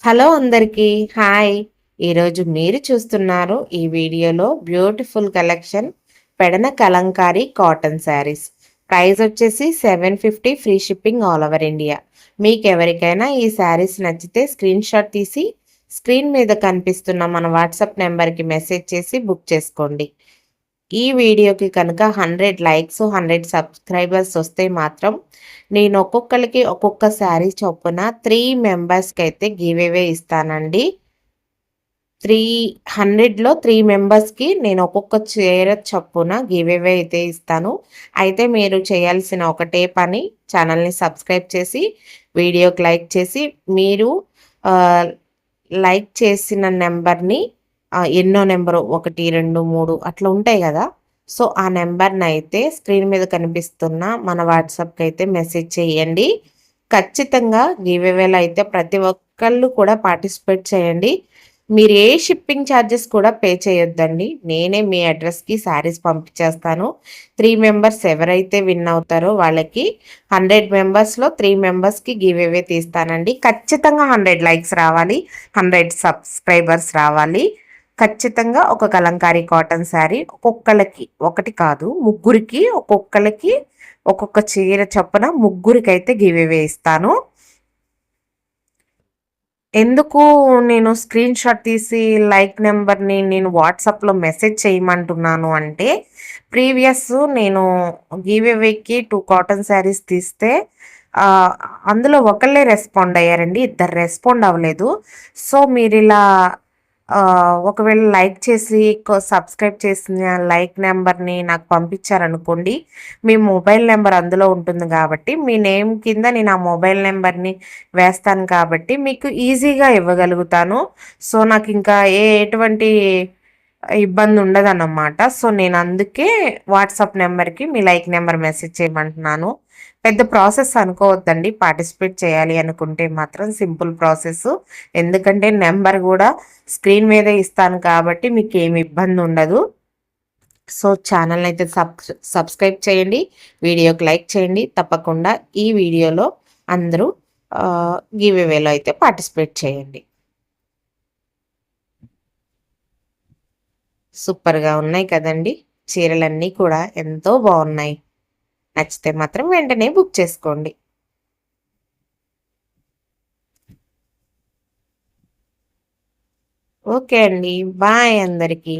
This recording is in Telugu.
హలో అందరికీ హాయ్. ఈరోజు మీరు చూస్తున్నారు ఈ వీడియోలో beautiful collection Pedana Kalamkari cotton saris. Price వచ్చేసి 750, free shipping all over India. మీకు ఎవరికైనా ఈ శారీస్ నచ్చితే స్క్రీన్ షాట్ తీసి స్క్రీన్ మీద కనిపిస్తున్న మన వాట్సాప్ నెంబర్కి మెసేజ్ చేసి బుక్ చేసుకోండి. ఈ వీడియోకి కనుక 100 లైక్స్, 100 సబ్స్క్రైబర్స్ వస్తే మాత్రం నేను ఒక్కొక్కరికి ఒక్కొక్క శారీ చొప్పున 3 మెంబర్స్కి అయితే గివ్ అవే ఇస్తానండి. 300లో 3 మెంబర్స్కి నేను ఒక్కొక్క చీర చొప్పున గివ్ అవే అయితే ఇస్తాను. అయితే మీరు చేయాల్సిన ఒకటే పని, ఛానల్ని సబ్స్క్రైబ్ చేసి వీడియోకి లైక్ చేసి మీరు లైక్ చేసిన నెంబర్ని ఎన్నో నెంబరు 1, 2, 3 అట్లా ఉంటాయి కదా. సో ఆ నెంబర్ని అయితే స్క్రీన్ మీద కనిపిస్తున్న మన వాట్సాప్కి అయితే మెసేజ్ చేయండి. ఖచ్చితంగా గివ్ అవేలో అయితే ప్రతి ఒక్కళ్ళు కూడా పార్టిసిపేట్ చేయండి. మీరు ఏ షిప్పింగ్ ఛార్జెస్ కూడా పే చేయొద్దండి. నేనే మీ అడ్రస్కి శారీస్ పంపించేస్తాను. 3 మెంబర్స్ ఎవరైతే విన్ అవుతారో వాళ్ళకి 100 మెంబర్స్లో 3 మెంబర్స్కి గివ్ అవే తీస్తానండి. ఖచ్చితంగా 100 లైక్స్ రావాలి, 100 సబ్స్క్రైబర్స్ రావాలి. ఖచ్చితంగా ఒక కలంకారీ కాటన్ శారీ ఒక్కొక్కళ్ళకి, ఒకటి కాదు ముగ్గురికి, ఒక్కొక్కళ్ళకి ఒక్కొక్క చీర చొప్పున ముగ్గురికైతే గివ్ అవే ఇస్తాను. ఎందుకు నేను స్క్రీన్ షాట్ తీసి లైక్ నెంబర్ని నేను వాట్సాప్లో మెసేజ్ చేయమంటున్నాను అంటే, ప్రీవియస్ నేను గివ్ అవేకి 2 కాటన్ శారీస్ తీస్తే ఆహ్, అందులో ఒకళ్ళే రెస్పాండ్ అయ్యారండి. ఇద్దరు రెస్పాండ్ అవ్వలేదు. సో మీరిలా ఒకవేళ లైక్ చేసి సబ్స్క్రైబ్ చేసిన లైక్ నెంబర్ని నాకు పంపించారనుకోండి, మీ మొబైల్ నెంబర్ అందులో ఉంటుంది కాబట్టి మీ నేమ్ కింద నేను ఆ మొబైల్ నెంబర్ని వేస్తాను కాబట్టి మీకు ఈజీగా ఇవ్వగలుగుతాను. సో నాకు ఇంకా ఎటువంటి ఇబ్బంది ఉండదన్నమాట. సో నేను అందుకే వాట్సాప్ నెంబర్కి మీ లైక్ నెంబర్ మెసేజ్ చేయమంటున్నాను. పెద్ద ప్రాసెస్ అనుకోవద్దండి. పార్టిసిపేట్ చేయాలి అనుకుంటే మాత్రం సింపుల్ ప్రాసెస్. ఎందుకంటే నెంబర్ కూడా స్క్రీన్ మీదే ఇస్తాను కాబట్టి మీకు ఏమి ఇబ్బంది ఉండదు. సో ఛానల్ అయితే సబ్స్క్రైబ్ చేయండి, వీడియోకి లైక్ చేయండి. తప్పకుండా ఈ వీడియోలో అందరూ గివ్ అవేలో అయితే పార్టిసిపేట్ చేయండి. సూపర్గా ఉన్నాయి కదండి. చీరలన్నీ కూడా ఎంతో బాగున్నాయి. నచ్చితే మాత్రం వెంటనే బుక్ చేసుకోండి. ఓకే అండి. బాయ్ అందరికీ.